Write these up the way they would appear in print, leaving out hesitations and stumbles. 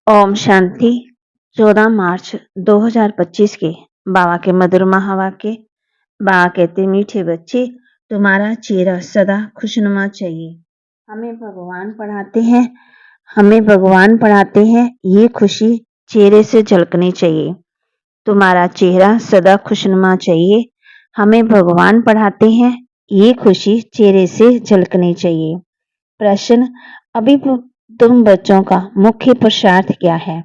ओम शांति। 14 मार्च 2025 के बाबा के मधुर महावाक्य। बाबा कहते, मीठे बच्चे, तुम्हारा चेहरा सदा खुशनुमा चाहिए। हमें भगवान पढ़ाते हैं ये खुशी चेहरे से झलकनी चाहिए। तुम्हारा चेहरा सदा खुशनुमा चाहिए। हमें भगवान पढ़ाते हैं ये खुशी चेहरे से झलकनी चाहिए। प्रश्न, अभी तुम बच्चों का मुख्य पुरुषार्थ क्या है?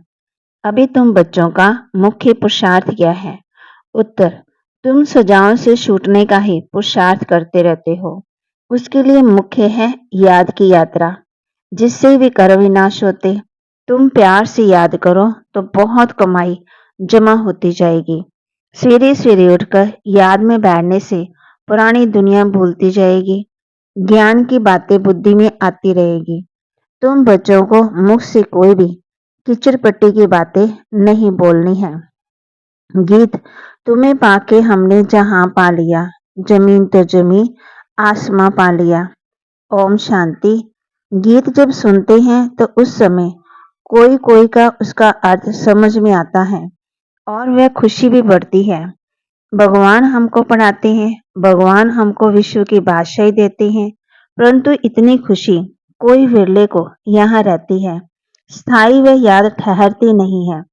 अभी तुम बच्चों का मुख्य पुरुषार्थ क्या है? उत्तर, तुम सजाओं से छूटने का ही पुरुषार्थ करते रहते हो। उसके लिए मुख्य है याद की यात्रा, जिससे विकार विनाश होते। तुम प्यार से याद करो तो बहुत कमाई जमा होती जाएगी। सवेरे सवेरे उठकर याद में बैठने से पुरानी दुनिया भूलती जाएगी। ज्ञान की बातें बुद्धि में आती रहेगी। तुम बच्चों को मुख से कोई भी कीचड़ पट्टी की बातें नहीं बोलनी है। गीत, तुम्हें पाके हमने जहां पा लिया, जमीन तो जमी आसमां पा लिया। ओम शांति। गीत जब सुनते हैं तो उस समय कोई कोई का उसका अर्थ समझ में आता है और वह खुशी भी बढ़ती है। भगवान हमको पढ़ाते हैं, भगवान हमको विश्व की बादशाही देते हैं, परंतु इतनी खुशी कोई विरले को यहाँ रहती है। स्थायी व याद ठहरती नहीं है।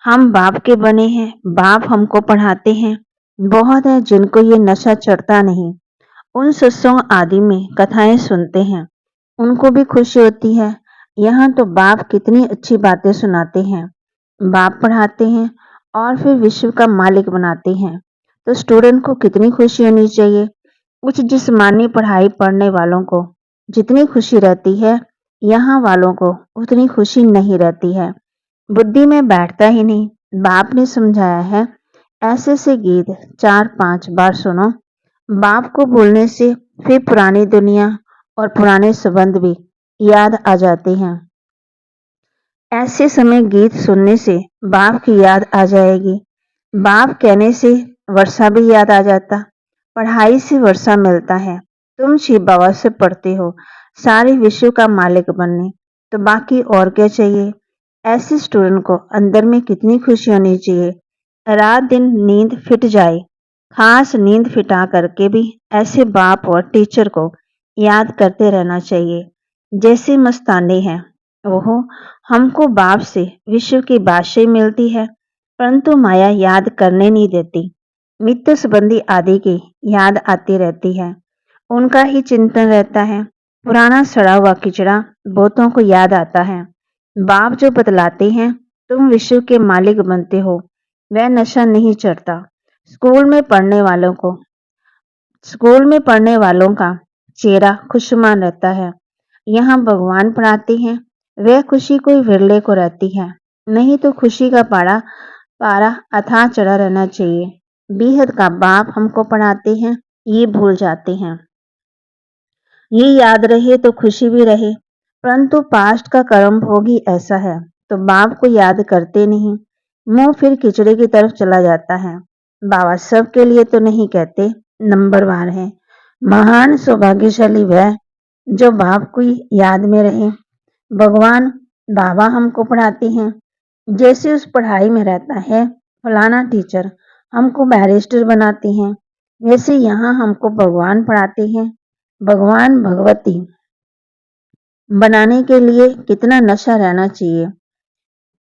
हम बाप के बने हैं, बाप हमको पढ़ाते हैं। बहुत है जिनको ये नशा चढ़ता नहीं। उन सत्संग आदि में कथाएं सुनते हैं, उनको भी खुशी होती है। यहाँ तो बाप कितनी अच्छी बातें सुनाते हैं, बाप पढ़ाते हैं और फिर विश्व का मालिक बनाते हैं। तो स्टूडेंट को कितनी खुशी होनी चाहिए। उच्च जिस्मानी पढ़ाई पढ़ने वालों को जितनी खुशी रहती है, यहाँ वालों को उतनी खुशी नहीं रहती है। बुद्धि में बैठता ही नहीं। बाप ने समझाया है, ऐसे से गीत 4-5 बार सुनो। बाप को बोलने से फिर पुरानी दुनिया और पुराने संबंध भी याद आ जाते हैं। ऐसे समय गीत सुनने से बाप की याद आ जाएगी। बाप कहने से वर्षा भी याद आ जाता। पढ़ाई से वर्षा मिलता है। तुम शिव बाबा से पढ़ते हो सारे विश्व का मालिक बनने, तो बाकी और क्या चाहिए। ऐसे स्टूडेंट को अंदर में कितनी खुशी होनी चाहिए। रात दिन नींद फिट जाए, खास नींद फिटा करके भी ऐसे बाप और टीचर को याद करते रहना चाहिए। जैसे मस्ताने हैं, ओहो, हमको बाप से विश्व की बादशाही मिलती है, परंतु माया याद करने नहीं देती। मित्र संबंधी आदि की याद आती रहती है, उनका ही चिंतन रहता है। पुराना सड़ा हुआ किचड़ा बहुतों को याद आता है। बाप जो बतलाते हैं, तुम विश्व के मालिक बनते हो, वह नशा नहीं चढ़ता। स्कूल में पढ़ने वालों का चेहरा खुशमान रहता है। यहाँ भगवान पढ़ाते हैं, वह खुशी कोई विरले को रहती है। नहीं तो खुशी का पारा अथाह चढ़ा रहना चाहिए। बेहद का बाप हमको पढ़ाते हैं, ये भूल जाते हैं। ये याद रहे तो खुशी भी रहे, परंतु पास्ट का कर्म भोगी ऐसा है, तो बाप को याद करते नहीं। मुंह फिर खिचड़ी की तरफ चला जाता है। बाबा सबके लिए तो नहीं कहते, नंबरवार है। महान सौभाग्यशाली वह जो बाप को याद में रहे। भगवान बाबा हमको पढ़ाते हैं, जैसे उस पढ़ाई में रहता है फलाना टीचर हमको बैरिस्टर बनाते हैं, वैसे यहाँ हमको भगवान पढ़ाते हैं। भगवान भगवती बनाने के लिए कितना नशा रहना चाहिए,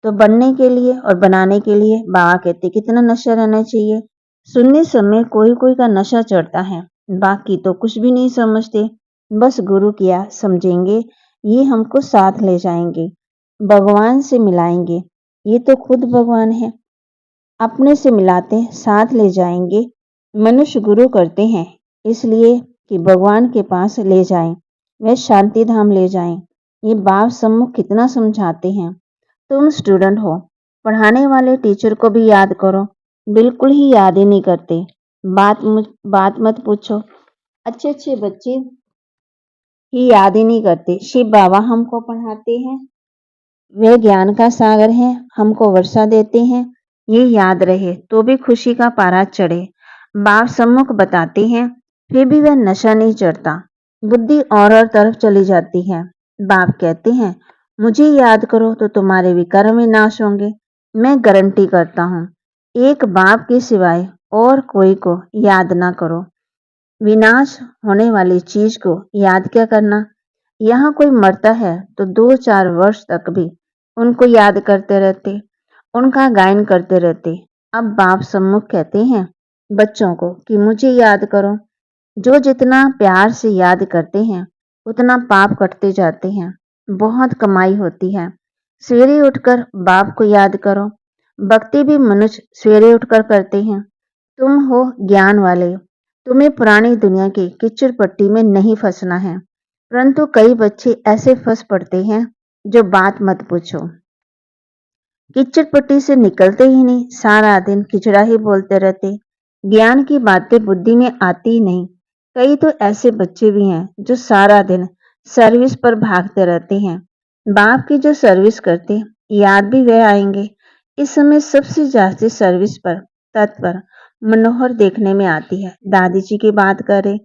तो बनने के लिए और बनाने के लिए बाबा कहते कितना नशा रहना चाहिए। सुनने समय कोई कोई का नशा चढ़ता है, बाकी तो कुछ भी नहीं समझते। बस गुरु किया समझेंगे, ये हमको साथ ले जाएंगे, भगवान से मिलाएंगे। ये तो खुद भगवान है, अपने से मिलाते साथ ले जाएंगे। मनुष्य गुरु करते हैं इसलिए कि भगवान के पास ले जाएं, वह शांति धाम ले जाएं। ये बाप सम्मुख कितना समझाते हैं। तुम स्टूडेंट हो, पढ़ाने वाले टीचर को भी याद करो। बिल्कुल ही याद ही नहीं करते। बात मत पूछो। अच्छे अच्छे बच्चे ही याद ही नहीं करते। शिव बाबा हमको पढ़ाते हैं, वे ज्ञान का सागर है, हमको वर्षा देते हैं। ये याद रहे तो भी खुशी का पारा चढ़े। बाप सम्मुख बताते हैं, फिर भी वह नशा नहीं चढ़ता। बुद्धि और तरफ चली जाती है। बाप कहते हैं, मुझे याद करो तो तुम्हारे विकार विनाश होंगे, मैं गारंटी करता हूँ। एक बाप के सिवाय और कोई को याद ना करो। विनाश होने वाली चीज को याद क्या करना। यहाँ कोई मरता है तो 2-4 वर्ष तक भी उनको याद करते रहते, उनका गायन करते रहते। अब बाप सम्मुख कहते हैं बच्चों को कि मुझे याद करो। जो जितना प्यार से याद करते हैं उतना पाप कटते जाते हैं, बहुत कमाई होती है। सवेरे उठकर बाप को याद करो। भक्ति भी मनुष्य सवेरे उठकर करते हैं। तुम हो ज्ञान वाले, तुम्हें पुरानी दुनिया की कीचड़ पट्टी में नहीं फंसना है, परंतु कई बच्चे ऐसे फंस पड़ते हैं जो बात मत पूछो। कीचड़ पट्टी से निकलते ही नहीं, सारा दिन खिचड़ा ही बोलते रहते। ज्ञान की बातें बुद्धि में आती ही नहीं। कई तो ऐसे बच्चे भी हैं जो सारा दिन सर्विस पर भागते रहते हैं। बाप की जो सर्विस करते याद भी वह आएंगे। इस समय सबसे ज्यादा सर्विस पर तत्पर मनोहर देखने में आती है। दादी जी की बात करें,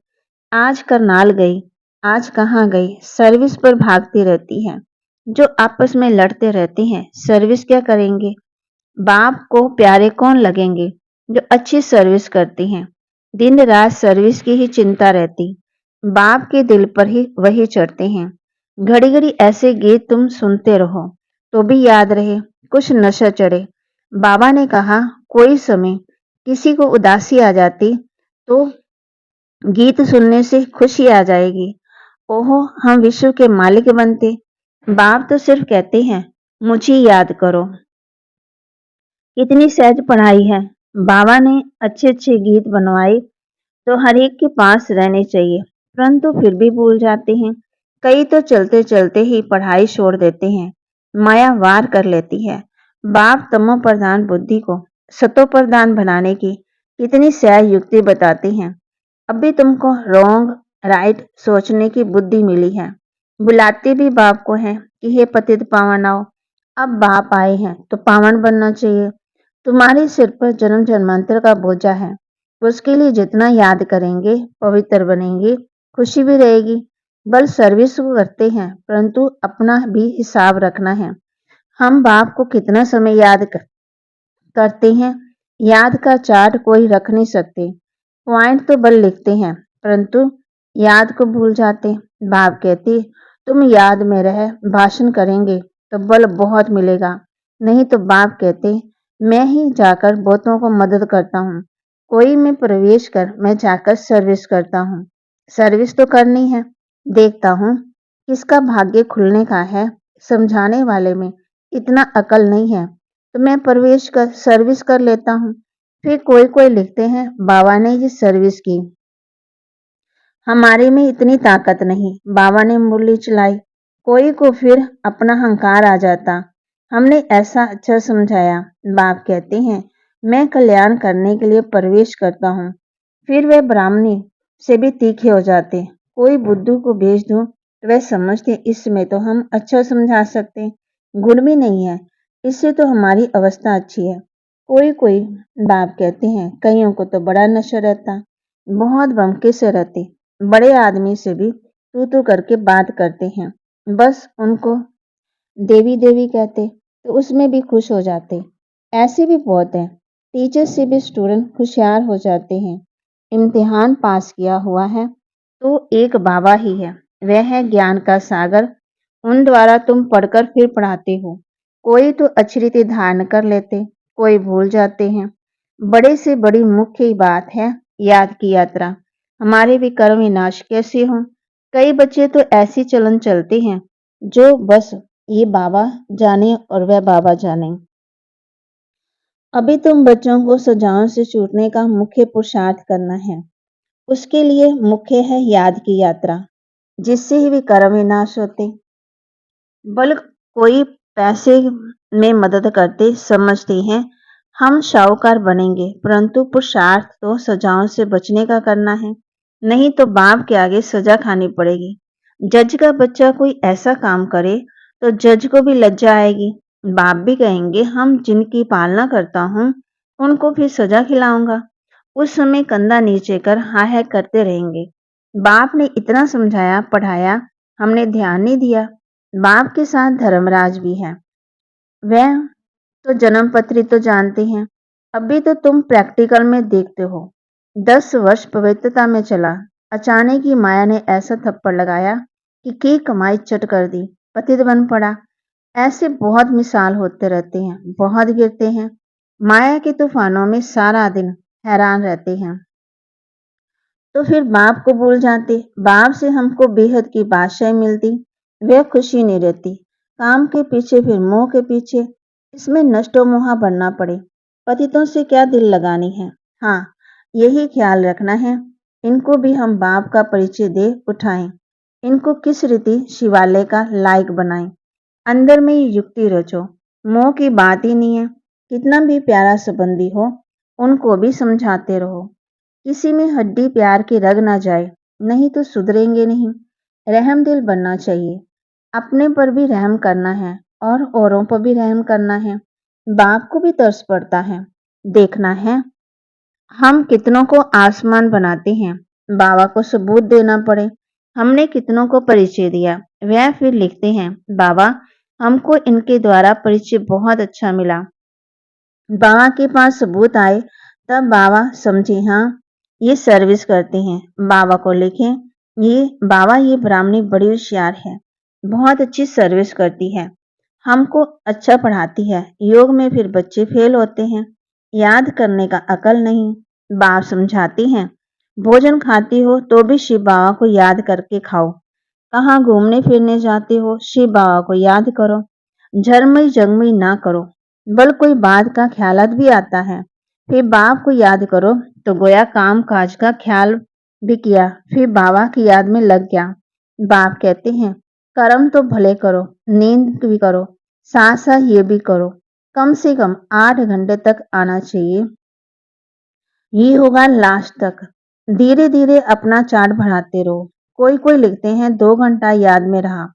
आज करनाल गई, आज कहाँ गई, सर्विस पर भागती रहती है। जो आपस में लड़ते रहते हैं सर्विस क्या करेंगे। बाप को प्यारे कौन लगेंगे जो अच्छी सर्विस करते हैं। दिन रात सर्विस की ही चिंता रहती, बाप के दिल पर ही वही चढ़ते हैं। घड़ी घड़ी ऐसे गीत तुम सुनते रहो तो भी याद रहे, कुछ नशा चढ़े। बाबा ने कहा कोई समय किसी को उदासी आ जाती तो गीत सुनने से खुशी आ जाएगी। ओहो, हम विश्व के मालिक बनते। बाप तो सिर्फ कहते हैं मुझे याद करो। कितनी सहज पढ़ाई है। बाबा ने अच्छे अच्छे गीत बनवाए तो हर एक के पास रहने चाहिए, परंतु फिर भी भूल जाते हैं। कई तो चलते चलते ही पढ़ाई छोड़ देते हैं, माया वार कर लेती है। बाप तमो प्रधान बुद्धि को सतो प्रधान बनाने की कितनी सहज युक्ति बताते हैं। अभी तुमको रॉन्ग राइट सोचने की बुद्धि मिली है। बुलाते भी बाप को हैं कि हे पतित पावन आओ। अब बाप आए हैं तो पावन बनना चाहिए। तुम्हारे सिर पर जन्म जन्मांतर का बोझा है, उसके लिए जितना याद करेंगे पवित्र बनेंगे, खुशी भी रहेगी। बल सर्विस को करते हैं परंतु अपना भी हिसाब रखना है। हम बाप को कितना समय करते हैं, याद का चार्ट कोई रख नहीं सकते। पॉइंट तो बल लिखते हैं परंतु याद को भूल जाते। बाप कहते तुम याद में रह भाषण करेंगे तो बल बहुत मिलेगा, नहीं तो बाप कहते मैं ही जाकर बहुतों को मदद करता हूँ। कोई में प्रवेश कर मैं जाकर सर्विस करता हूँ। सर्विस तो करनी है, देखता हूँ किसका भाग्य खुलने का है। समझाने वाले में इतना अकल नहीं है तो मैं प्रवेश कर सर्विस कर लेता हूँ। फिर कोई कोई लिखते हैं बाबा ने ये सर्विस की, हमारे में इतनी ताकत नहीं, बाबा ने मुरली चलाई। कोई को फिर अपना अहंकार आ जाता, हमने ऐसा अच्छा समझाया। बाप कहते हैं मैं कल्याण करने के लिए प्रवेश करता हूँ। फिर वे ब्राह्मणी से भी तीखे हो जाते। कोई बुद्धू को भेज दूं तो वह समझते इसमें तो हम अच्छा समझा सकते, गुण भी नहीं है, इससे तो हमारी अवस्था अच्छी है। कोई कोई बाप कहते हैं कईयों को तो बड़ा नशा रहता, बहुत बमके से रहते, बड़े आदमी से भी तू करके बात करते हैं, बस उनको देवी देवी कहते तो उसमें भी खुश हो जाते। ऐसे भी बहुत हैं, टीचर से भी स्टूडेंट होशियार हो जाते हैं। इम्तिहान पास किया हुआ है तो एक बाबा ही है, वह है ज्ञान का सागर। उन द्वारा तुम पढ़कर फिर पढ़ाते हो। कोई तो अच्छी रीति धारण कर लेते, कोई भूल जाते हैं। बड़े से बड़ी मुख्य बात है याद की यात्रा। हमारे भी कर्म विनाश कैसे हों। कई बच्चे तो ऐसी चलन चलते हैं जो बस ये बाबा जाने और वह बाबा जाने। अभी तुम बच्चों को सजाओं से छूटने का मुख्य पुरुषार्थ करना है। उसके लिए मुख्य है याद की यात्रा, जिससे ही वे कर्म विनाश होते। बल कोई पैसे में मदद करते समझते हैं हम शाहूकार बनेंगे, परंतु पुरुषार्थ तो सजाओं से बचने का करना है, नहीं तो बाप के आगे सजा खानी पड़ेगी। जज का बच्चा कोई ऐसा काम करे तो जज को भी लज्जा आएगी। बाप भी कहेंगे हम जिनकी पालना करता हूँ उनको भी सजा खिलाऊंगा। उस समय कंधा नीचे कर हाँ है करते रहेंगे। बाप ने इतना समझाया पढ़ाया, हमने ध्यान नहीं दिया। बाप के साथ धर्मराज भी है। वह तो जन्म पत्री तो जानते हैं, अभी तो तुम प्रैक्टिकल में देखते हो। 10 वर्ष पवित्रता में चला, अचानक ही माया ने ऐसा थप्पड़ लगाया कि की कमाई चट कर दी, पतित बन पड़ा। ऐसे बहुत मिसाल होते रहते हैं, बहुत गिरते हैं, माया के तूफानों में सारा दिन हैरान रहते हैं। तो फिर बाप को भूल जाते। बाप से हमको बेहद की बादशाही मिलती, वह खुशी नहीं रहती। काम के पीछे फिर मोह के पीछे, इसमें नष्टो मोहा बनना पड़े। पतितों से क्या दिल लगानी है। हाँ, यही ख्याल रखना है, इनको भी हम बाप का परिचय दे उठाएं। इनको किस रीति शिवालय का लायक बनाएं। अंदर में ही युक्ति रचो। मोह की बात ही नहीं है। कितना भी प्यारा संबंधी हो, उनको भी समझाते रहो। किसी में हड्डी प्यार की रग ना जाए, नहीं तो सुधरेंगे नहीं। रहम दिल बनना चाहिए। अपने पर भी रहम करना है और औरों पर भी रहम करना है। बाप को भी तरस पड़ता है। देखना है हम कितनों को आसमान बनाते हैं, बाबा को सबूत देना पड़े। हमने कितनों को परिचय दिया, वह फिर लिखते हैं, बाबा हमको इनके द्वारा परिचय बहुत अच्छा मिला। बाबा के पास सबूत आए तब बाबा समझे, हाँ ये सर्विस करते हैं। बाबा को लिखें, ये ब्राह्मणी बड़ी होशियार है, बहुत अच्छी सर्विस करती है, हमको अच्छा पढ़ाती है। योग में फिर बच्चे फेल होते हैं, याद करने का अकल नहीं। बाप समझाती हैं, भोजन खाती हो तो भी शिव बाबा को याद करके खाओ। कहाँ घूमने फिरने जाते हो, शिव बाबा को याद करो। झरमई जगमई ना करो। बल कोई बात का ख्यालात भी आता है, फिर बाप को याद करो तो गोया काम काज का ख्याल भी किया, फिर बाबा की याद में लग गया। बाप कहते हैं, कर्म तो भले करो, नींद भी करो, साथ साथ ये भी करो। कम से कम 8 घंटे तक आना चाहिए, ये होगा लास्ट तक। धीरे धीरे अपना चार्ट बढ़ाते रहो। कोई कोई लिखते हैं 2 घंटा याद में रहा,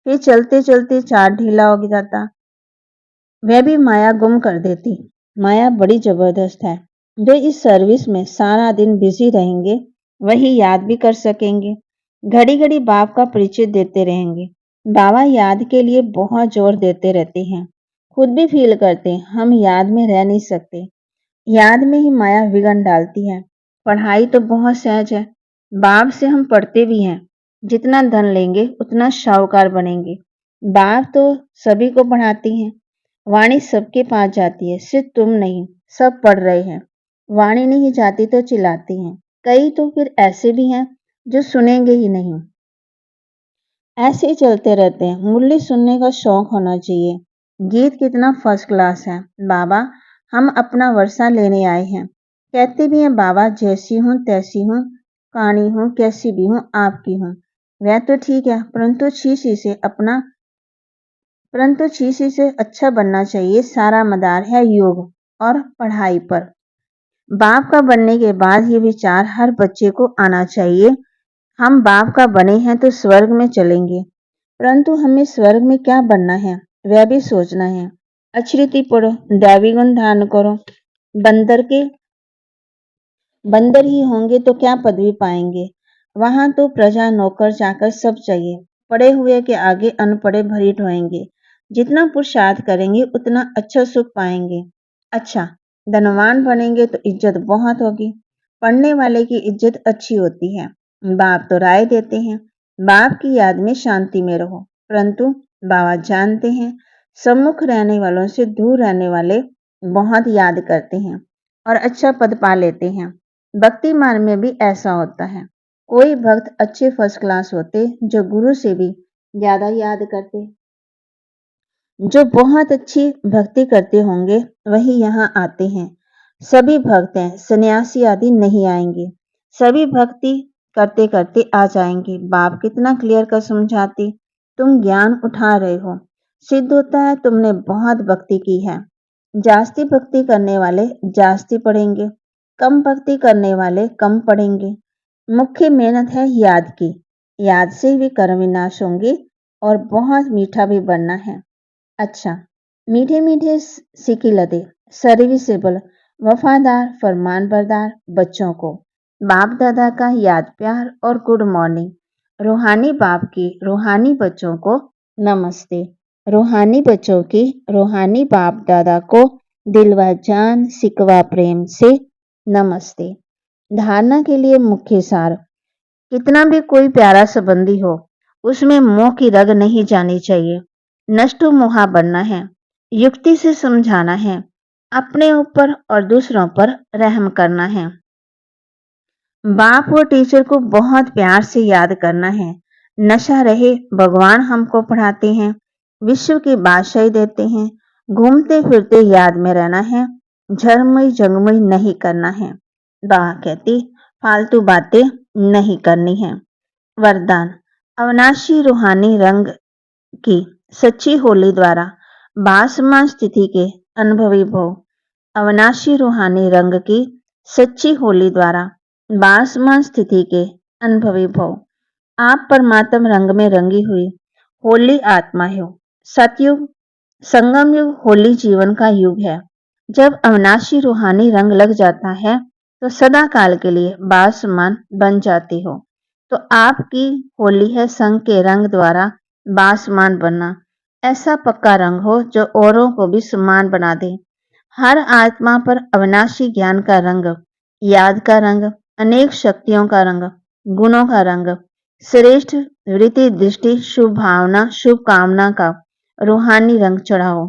फिर चलते चलते चार्ट ढीला हो जाता, वह भी माया गुम कर देती। माया बड़ी जबरदस्त है। जो इस सर्विस में सारा दिन बिजी रहेंगे वही याद भी कर सकेंगे। घड़ी घड़ी बाप का परिचय देते रहेंगे। बाबा याद के लिए बहुत जोर देते रहते हैं, खुद भी फील करते हैं हम याद में रह नहीं सकते। याद में ही माया विघन डालती है। पढ़ाई तो बहुत सहज है, बाप से हम पढ़ते भी हैं। जितना धन लेंगे उतना शाहूकार बनेंगे। बाप तो सभी को पढ़ाती हैं। वाणी सबके पास जाती है, सिर्फ तुम नहीं, सब पढ़ रहे हैं। वाणी नहीं जाती तो चिल्लाती हैं। कई तो फिर ऐसे भी हैं जो सुनेंगे ही नहीं, ऐसे ही चलते रहते हैं। मुरली सुनने का शौक होना चाहिए। गीत कितना फर्स्ट क्लास है। बाबा हम अपना वर्षा लेने आए हैं। कहते भी हैं, बाबा जैसी हूँ तैसी हूँ, काणी हूँ कैसी भी हूँ आपकी हूँ। वह तो ठीक है, परंतु चीसी से अच्छा बनना चाहिए। सारा मदार है योग और पढ़ाई पर। बाप का बनने के बाद ये विचार हर बच्चे को आना चाहिए, हम बाप का बने हैं तो स्वर्ग में चलेंगे, परंतु हमें स्वर्ग में क्या बनना है वह भी सोचना है। अछरीति पढ़ो, दैवी गुण धारण करो। बंदर के बंदर ही होंगे तो क्या पदवी पाएंगे। वहां तो प्रजा नौकर चाकर सब चाहिए। पढ़े हुए के आगे अनपढ़े भरी ढोएंगे। जितना पुरुषार्थ करेंगे उतना अच्छा सुख पाएंगे। अच्छा, धनवान बनेंगे तो इज्जत बहुत होगी। पढ़ने वाले की इज्जत अच्छी होती है। बाप तो राय देते हैं, बाप की याद में शांति में रहो, परंतु बाबा जानते हैं सम्मुख रहने वालों से दूर रहने वाले बहुत याद करते हैं और अच्छा पद पा लेते हैं। भक्ति मार्ग में भी ऐसा होता है। कोई भक्त अच्छे फर्स्ट क्लास होते जो गुरु से भी ज्यादा याद करते। जो बहुत अच्छी भक्ति करते होंगे वही यहाँ आते हैं। सभी भक्त हैं, सन्यासी आदि नहीं आएंगे। सभी भक्ति करते करते आ जाएंगे। बाप कितना क्लियर कर समझाते, तुम ज्ञान उठा रहे हो, सिद्ध होता है तुमने बहुत भक्ति की है। जास्ती भक्ति करने वाले जास्ती पढ़ेंगे, कम भक्ति करने वाले कम पढ़ेंगे। मुख्य मेहनत है याद की। याद से भी कर्म विनाश होंगे और बहुत मीठा भी बनना है। अच्छा, मीठे मीठे सिकी लदे, सर्विसेबल, वफादार, फरमानबरदार बच्चों को बाप दादा का याद प्यार और गुड मॉर्निंग। रूहानी बाप की रूहानी बच्चों को नमस्ते। रूहानी बच्चों की रूहानी बाप दादा को दिल व जान सिकवा प्रेम से नमस्ते। धारणा के लिए मुख्य सार। कितना भी कोई प्यारा संबंधी हो, उसमें मोह की रग नहीं जानी चाहिए। नष्टो मोहा बनना है, युक्ति से समझाना है, अपने ऊपर और दूसरों पर रहम करना है। बाप व टीचर को बहुत प्यार से याद करना है। नशा रहे, भगवान हमको पढ़ाते हैं, विश्व की बादशाही देते हैं, घूमते फिरते याद में रहना है, झरमई जंगमई नहीं करना है। बाबा कहती फालतू बातें नहीं करनी है। वरदान। अविनाशी रूहानी रंग की सच्ची होली द्वारा बासमान स्थिति के अनुभवी भव। अविनाशी रूहानी रंग की सच्ची होली द्वारा बासमान स्थिति के अनुभवी भव। आप परमात्म रंग में रंगी हुई होली आत्मा हो। सतयुग संगम युग होली जीवन का युग है। जब अविनाशी रूहानी रंग लग जाता है तो सदा काल के लिए बासमान बन जाती हो। तो आपकी होली है संग के रंग द्वारा बासमान बनना। ऐसा पक्का रंग हो जो औरों को भी समान बना दे। हर आत्मा पर अविनाशी ज्ञान का रंग, याद का रंग, अनेक शक्तियों का रंग, गुणों का रंग, श्रेष्ठ वृत्ति दृष्टि शुभ भावना शुभ कामना का रूहानी रंग चढ़ाओ।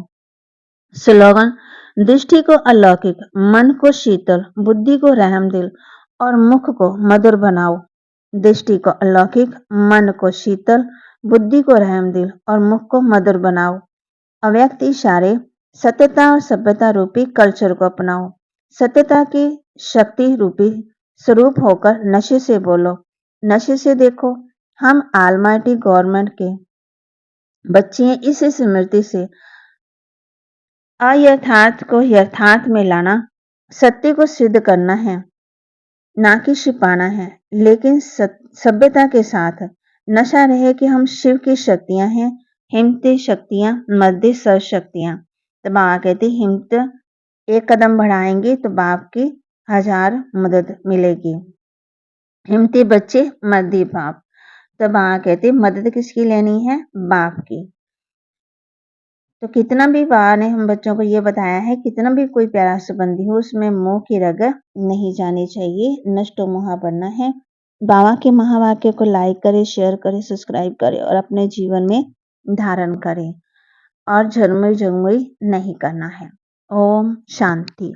स्लोगन। दृष्टि को अलौकिक, मन को शीतल, बुद्धि को रहमदिल और मुख को मधुर बनाओ। दृष्टि को अलौकिक, मन को शीतल, बुद्धि को रहमदिल और मुख को मधुर बनाओ। अव्यक्त इशारे। सत्यता और सभ्यता रूपी कल्चर को अपनाओ। सत्यता की शक्ति रूपी स्वरूप होकर नशे से बोलो, नशे से देखो। हम आलमाइटी गवर्नमेंट के बच्चे हैं। इस स्मृति से अयथार्थ को यथार्थ में लाना, सत्य को सिद्ध करना है, ना कि छिपाना है। लेकिन सभ्यता के साथ नशा रहे कि हम शिव की शक्तियां हैं, हिम्मती शक्तियां, मध्य सर्व शक्तियां। तो बाबा कहती हिम्मत एक कदम बढ़ाएंगे तो बाप की 1000 मदद मिलेगी। हिम्मती बच्चे मध्य बाप। तो बाबा कहते मदद किसकी लेनी है? बाप की। तो कितना भी बाबा ने हम बच्चों को ये बताया है, कितना भी कोई प्यारा संबंधी हो उसमें मोह की रग नहीं जानी चाहिए, नष्टो मोहा बनना है। बाबा के महावाक्य को लाइक करें, शेयर करें, सब्सक्राइब करें और अपने जीवन में धारण करें और झरमुई झंगमुई नहीं करना है। ओम शांति।